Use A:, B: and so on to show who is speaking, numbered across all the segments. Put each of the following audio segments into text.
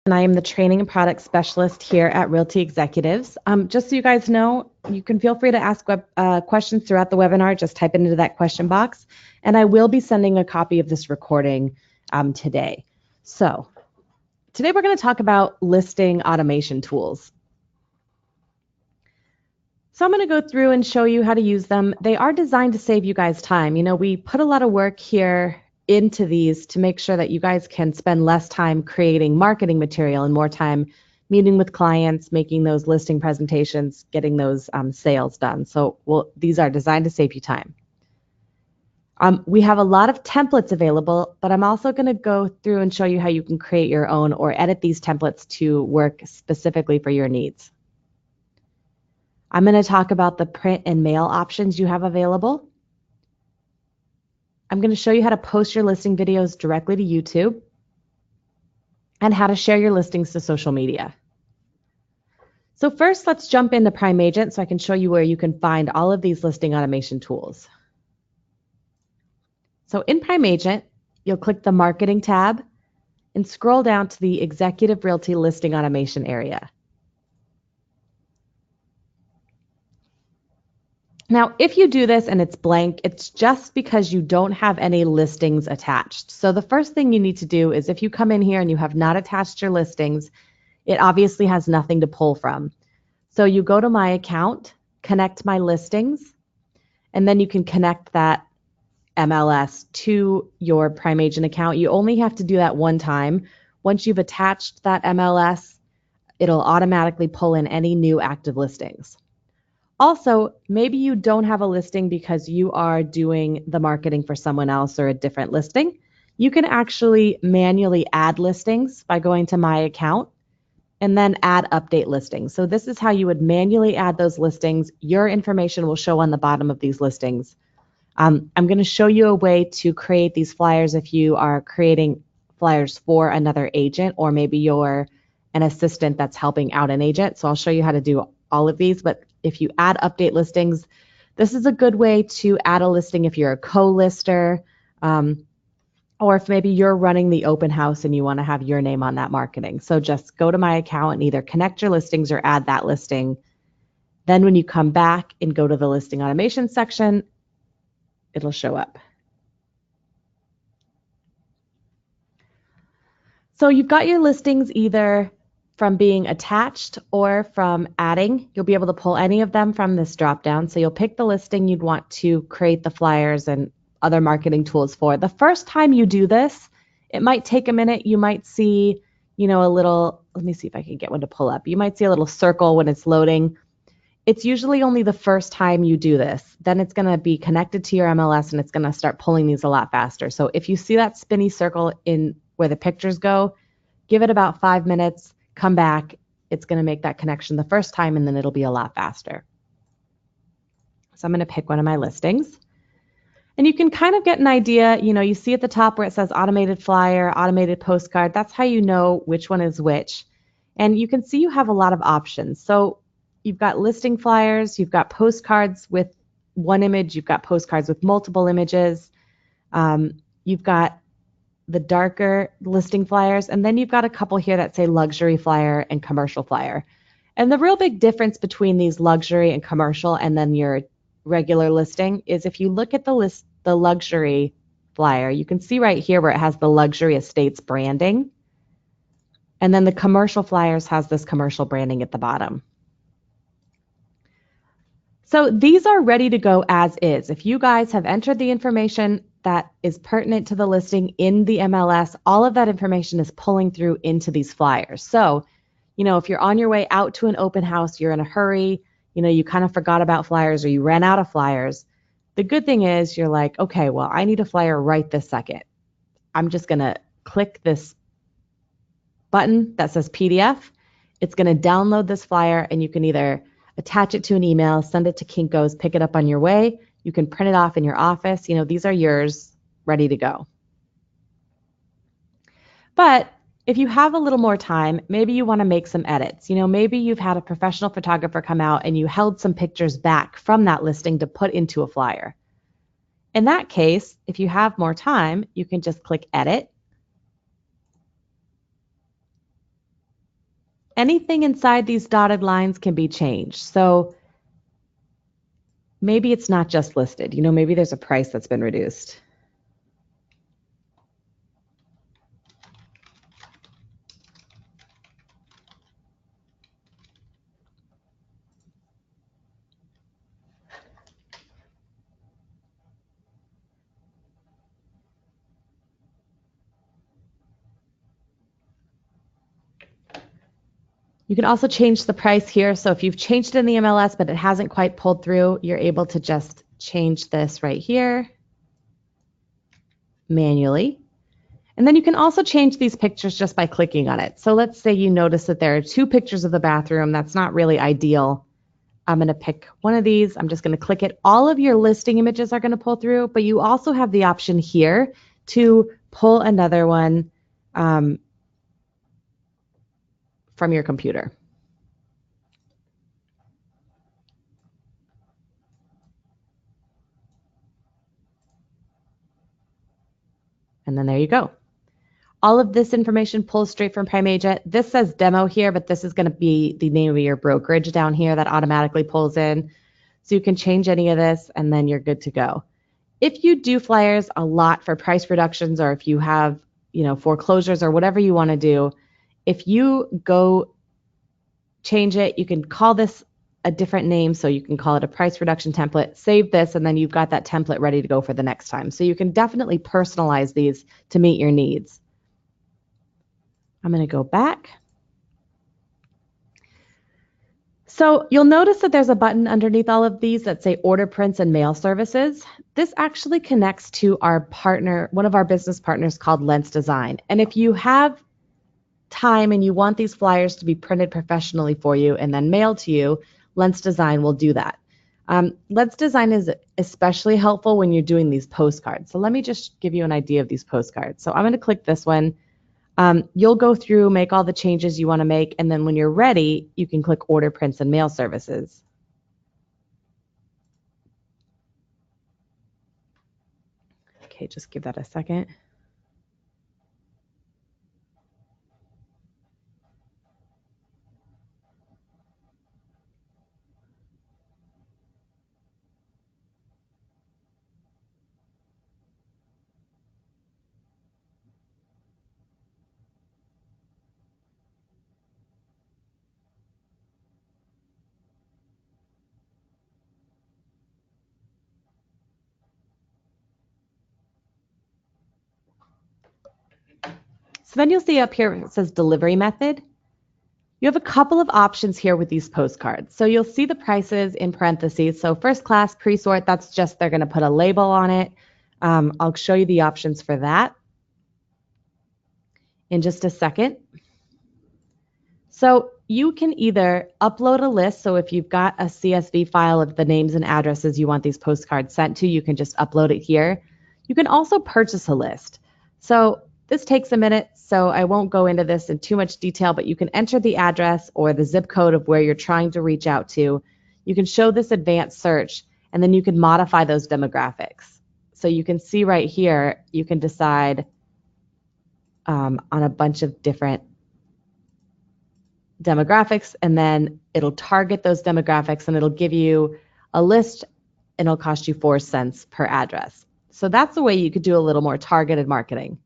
A: And I am the training and product specialist here at Realty Executives. Just so you guys know, you can feel free to ask questions throughout the webinar. Just type it into that question box. And I will be sending a copy of this recording today. So today we're going to talk about listing automation tools. So I'm going to go through and show you how to use them. They are designed to save you guys time. You know, we put a lot of work here into these to make sure that you guys can spend less time creating marketing material and more time meeting with clients, making those listing presentations, getting those sales done. So these are designed to save you time. We have a lot of templates available, but I'm also going to go through and show you how you can create your own or edit these templates to work specifically for your needs. I'm going to talk about the print and mail options you have available. I'm going to show you how to post your listing videos directly to YouTube and how to share your listings to social media. So first, let's jump into Prime Agent so I can show you where you can find all of these listing automation tools. So in Prime Agent, you'll click the Marketing tab and scroll down to the Executive Realty Listing Automation area. Now, if you do this and it's blank, it's just because you don't have any listings attached. So the first thing you need to do is if you come in here and you have not attached your listings, it obviously has nothing to pull from. So you go to My Account, connect My Listings, and then you can connect that MLS to your Prime Agent account. You only have to do that one time. Once you've attached that MLS, it'll automatically pull in any new active listings. Also, maybe you don't have a listing because you are doing the marketing for someone else or a different listing. You can actually manually add listings by going to My Account and then add update listings. So this is how you would manually add those listings. Your information will show on the bottom of these listings. I'm going to show you a way to create these flyers if you are creating flyers for another agent, or maybe you're an assistant that's helping out an agent. So I'll show you how to do all of these, but if you add update listings, this is a good way to add a listing if you're a co-lister, or if maybe you're running the open house and you want to have your name on that marketing. So just go to My Account and either connect your listings or add that listing. Then when you come back and go to the listing automation section, it'll show up. So you've got your listings either from being attached or from adding. You'll be able to pull any of them from this dropdown. So you'll pick the listing you'd want to create the flyers and other marketing tools for. The first time you do this, it might take a minute. You might see, a little, let me see if I can get one to pull up. You might see a little circle when it's loading. It's usually only the first time you do this. Then it's going to be connected to your MLS and it's going to start pulling these a lot faster. So if you see that spinny circle in where the pictures go, give it about 5 minutes. Come back, it's going to make that connection the first time, and then it'll be a lot faster. So I'm going to pick one of my listings. And you can kind of get an idea, you see at the top where it says automated flyer, automated postcard. That's how you know which one is which. And you can see you have a lot of options. So you've got listing flyers, you've got postcards with one image, you've got postcards with multiple images, you've got the darker listing flyers, and then you've got a couple here that say luxury flyer and commercial flyer. And the real big difference between these luxury and commercial and then your regular listing is if you look at the luxury flyer, you can see right here where it has the luxury estates branding. And then the commercial flyers has this commercial branding at the bottom. So these are ready to go as is. If you guys have entered the information that is pertinent to the listing in the MLS, all of that information is pulling through into these flyers. So, if you're on your way out to an open house, you're in a hurry, you kind of forgot about flyers or you ran out of flyers. The good thing is you're like, okay, well, I need a flyer right this second. I'm just going to click this button that says PDF. It's going to download this flyer and you can either attach it to an email, send it to Kinko's, pick it up on your way. You can print it off in your office. These are yours, ready to go. But if you have a little more time, maybe you want to make some edits. Maybe you've had a professional photographer come out and you held some pictures back from that listing to put into a flyer. In that case, if you have more time, you can just click Edit. anything inside these dotted lines can be changed. So maybe it's not just listed. Maybe there's a price that's been reduced. You can also change the price here. So if you've changed it in the MLS, but it hasn't quite pulled through, you're able to just change this right here manually. And then you can also change these pictures just by clicking on it. So let's say you notice that there are 2 pictures of the bathroom. That's not really ideal. I'm going to pick one of these. I'm just going to click it. All of your listing images are going to pull through, but you also have the option here to pull another one from your computer. And then there you go. All of this information pulls straight from PrimeAgent. This says demo here, but this is going to be the name of your brokerage down here that automatically pulls in. So you can change any of this and then you're good to go. If you do flyers a lot for price reductions, or if you have, foreclosures or whatever you want to do, if you go change it, you can call this a different name. So you can call it a price reduction template, save this, and then you've got that template ready to go for the next time. So you can definitely personalize these to meet your needs. I'm going to go back. So you'll notice that there's a button underneath all of these that say order prints and mail services. This actually connects to our partner, one of our business partners called Lens Design. And if you have time and you want these flyers to be printed professionally for you and then mailed to you, Lens Design will do that. Lens Design is especially helpful when you're doing these postcards. So let me just give you an idea of these postcards. So I'm going to click this one. You'll go through, make all the changes you want to make, and then when you're ready, you can click Order Prints and Mail Services. Okay, just give that a second. So then you'll see up here it says delivery method. You have a couple of options here with these postcards. So you'll see the prices in parentheses. So first class, pre-sort, that's just they're going to put a label on it. I'll show you the options for that in just a second. So you can either upload a list. So if you've got a CSV file of the names and addresses you want these postcards sent to, you can just upload it here. You can also purchase a list. So this takes a minute, so I won't go into this in too much detail, but you can enter the address or the zip code of where you're trying to reach out to. You can show this advanced search, and then you can modify those demographics. So you can see right here, you can decide on a bunch of different demographics, and then it'll target those demographics, and it'll give you a list, and it'll cost you 4 cents per address. So that's the way you could do a little more targeted marketing.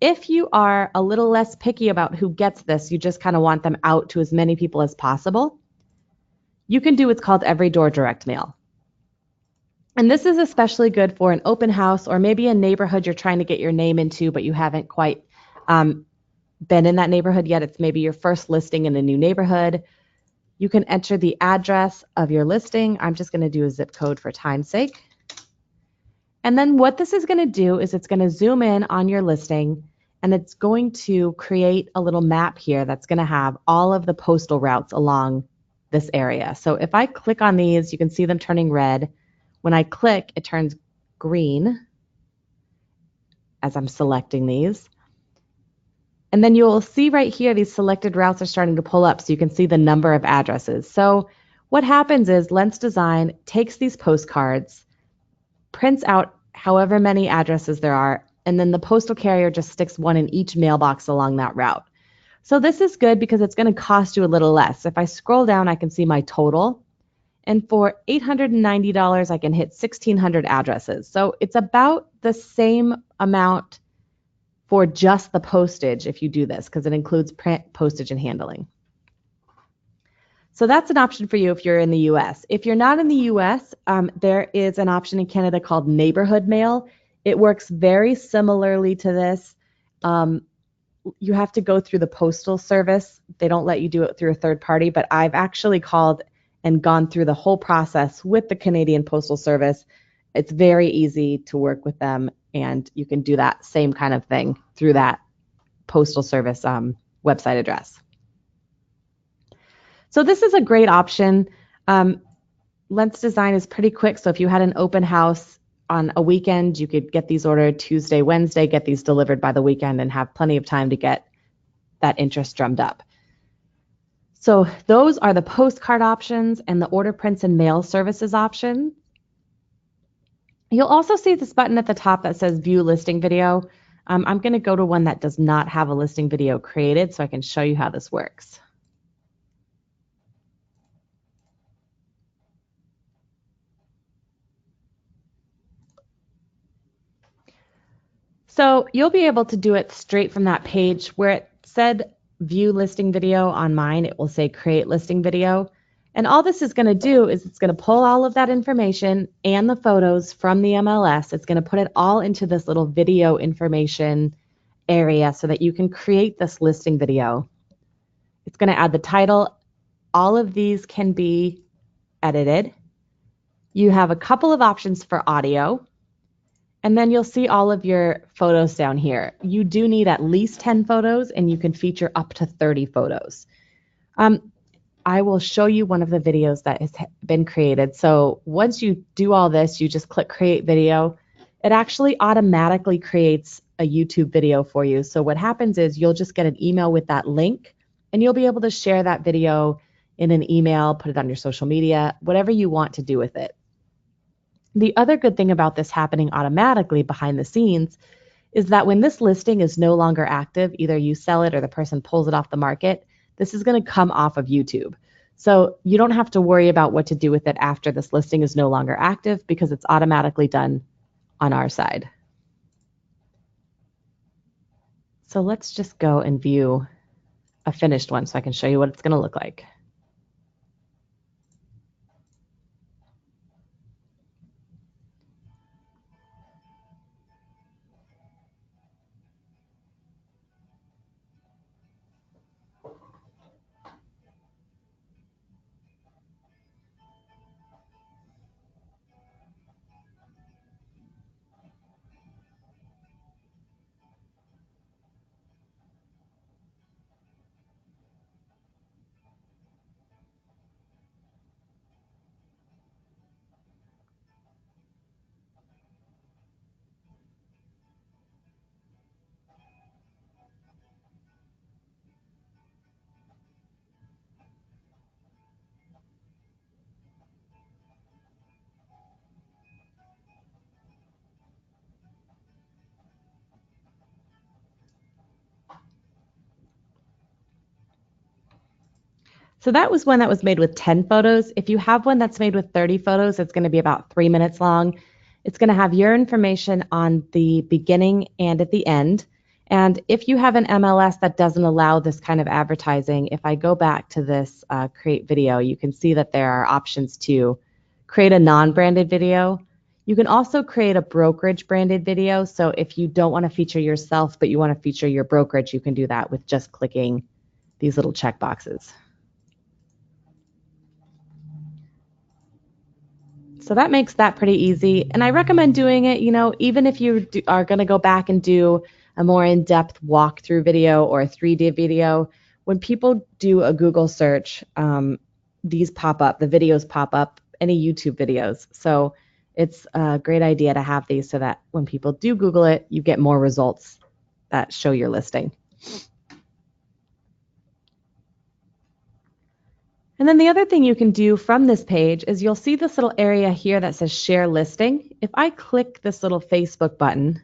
A: If you are a little less picky about who gets this, you just kind of want them out to as many people as possible, you can do what's called every door direct mail. And this is especially good for an open house or maybe a neighborhood you're trying to get your name into, but you haven't quite been in that neighborhood yet. It's maybe your first listing in a new neighborhood. You can enter the address of your listing. I'm just going to do a zip code for time's sake. And then what this is going to do is it's going to zoom in on your listing, and it's going to create a little map here that's going to have all of the postal routes along this area. So if I click on these, you can see them turning red. When I click, it turns green as I'm selecting these. And then you'll see right here, these selected routes are starting to pull up, so you can see the number of addresses. So what happens is Lens Design takes these postcards, prints out however many addresses there are, and then the postal carrier just sticks one in each mailbox along that route. So this is good because it's going to cost you a little less. If I scroll down, I can see my total. And for $890, I can hit 1,600 addresses. So it's about the same amount for just the postage if you do this, because it includes print, postage, and handling. So that's an option for you if you're in the US. If you're not in the US, there is an option in Canada called Neighborhood Mail. It works very similarly to this. You have to go through the postal service. They don't let you do it through a third party, but I've actually called and gone through the whole process with the Canadian Postal Service. It's very easy to work with them, and you can do that same kind of thing through that postal service website address. So this is a great option. Lens Design is pretty quick, so if you had an open house on a weekend, you could get these ordered Tuesday, Wednesday, get these delivered by the weekend, and have plenty of time to get that interest drummed up. So those are the postcard options and the order prints and mail services option. You'll also see this button at the top that says View Listing Video. I'm going to go to one that does not have a listing video created so I can show you how this works. So you'll be able to do it straight from that page where it said View Listing Video on mine. It will say Create Listing Video. And all this is going to do is it's going to pull all of that information and the photos from the MLS. It's going to put it all into this little video information area so that you can create this listing video. It's going to add the title. All of these can be edited. You have a couple of options for audio. And then you'll see all of your photos down here. You do need at least 10 photos, and you can feature up to 30 photos. I will show you one of the videos that has been created. So once you do all this, you just click Create Video. It actually automatically creates a YouTube video for you. So what happens is you'll just get an email with that link, and you'll be able to share that video in an email, put it on your social media, whatever you want to do with it. The other good thing about this happening automatically behind the scenes is that when this listing is no longer active, either you sell it or the person pulls it off the market, this is going to come off of YouTube. So you don't have to worry about what to do with it after this listing is no longer active because it's automatically done on our side. So let's just go and view a finished one so I can show you what it's going to look like. So that was one that was made with 10 photos. If you have one that's made with 30 photos, it's going to be about 3 minutes long. It's going to have your information on the beginning and at the end. And if you have an MLS that doesn't allow this kind of advertising, if I go back to this create video, you can see that there are options to create a non-branded video. You can also create a brokerage branded video. So if you don't want to feature yourself, but you want to feature your brokerage, you can do that with just clicking these little check boxes. So that makes that pretty easy. And I recommend doing it, even if you are going to go back and do a more in-depth walkthrough video or a 3D video. When people do a Google search, these pop up, the videos pop up, any YouTube videos. So it's a great idea to have these so that when people do Google it, you get more results that show your listing. And then the other thing you can do from this page is you'll see this little area here that says Share Listing. If I click this little Facebook button,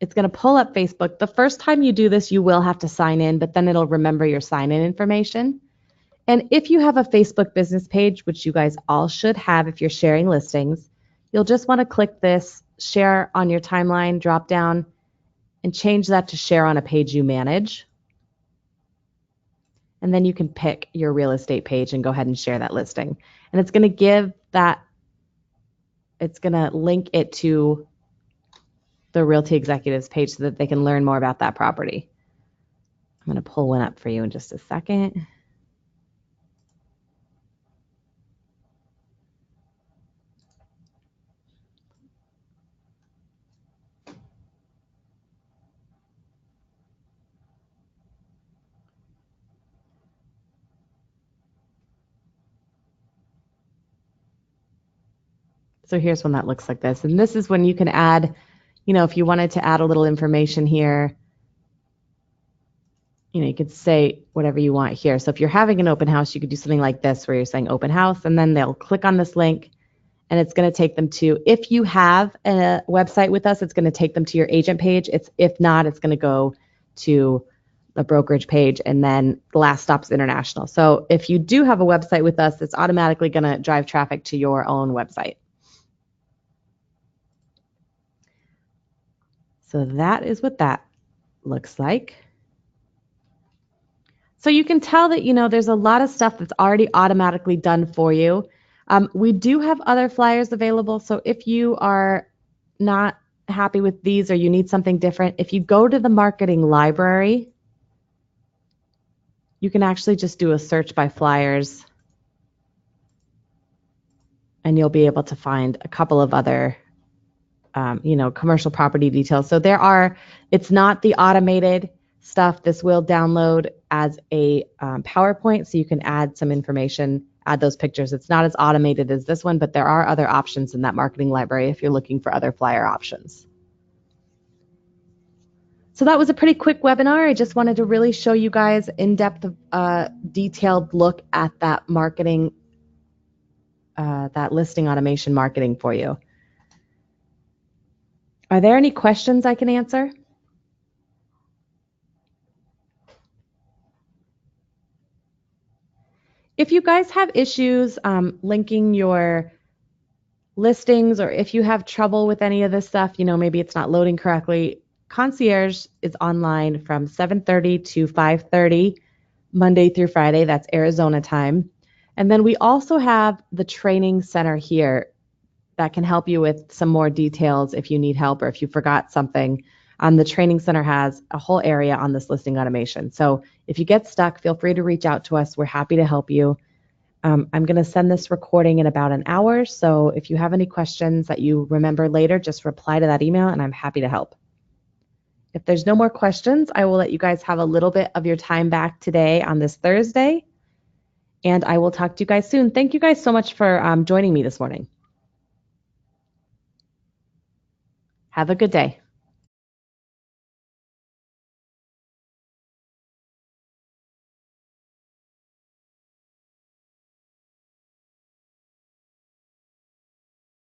A: It's going to pull up Facebook. The first time you do this, you will have to sign in, but then it'll remember your sign-in information. And if you have a Facebook business page, which you guys all should have if you're sharing listings, you'll just want to click this share on your timeline drop down and change that to share on a page you manage. And then you can pick your real estate page and go ahead and share that listing. And it's going to give that, it's going to link it to the Realty Executives page so that they can learn more about that property. I'm going to pull one up for you in just a second. So here's one that looks like this. And this is when you can add, you know, if you wanted to add a little information here, you know, you could say whatever you want here. So if you're having an open house, you could do something like this where you're saying open house, and then they'll click on this link and it's going to take them to, if you have a website with us, it's going to take them to your agent page. If not, it's going to go to the brokerage page, and then the last stop's international. So if you do have a website with us, it's automatically going to drive traffic to your own website. So that is what that looks like. So you can tell that, you know, there's a lot of stuff that's already automatically done for you. We do have other flyers available. So if you are not happy with these or you need something different, if you go to the marketing library, you can actually just do a search by flyers and you'll be able to find a couple of other you know, commercial property details. So it's not the automated stuff. This will download as a PowerPoint, so you can add some information, add those pictures. It's not as automated as this one, but there are other options in that marketing library if you're looking for other flyer options. So that was a pretty quick webinar. I just wanted to really show you guys in-depth, detailed look at that marketing, that listing automation marketing for you. Are there any questions I can answer? If you guys have issues linking your listings, or if you have trouble with any of this stuff, you know, maybe it's not loading correctly, Concierge is online from 7:30 to 5:30, Monday through Friday. That's Arizona time. And then we also have the training center here that can help you with some more details if you need help or if you forgot something. The training center has a whole area on this listing automation. So if you get stuck, feel free to reach out to us. We're happy to help you. I'm going to send this recording in about an hour. So if you have any questions that you remember later, just reply to that email and I'm happy to help. If there's no more questions, I will let you guys have a little bit of your time back today on this Thursday. And I will talk to you guys soon. Thank you guys so much for joining me this morning. Have a good day.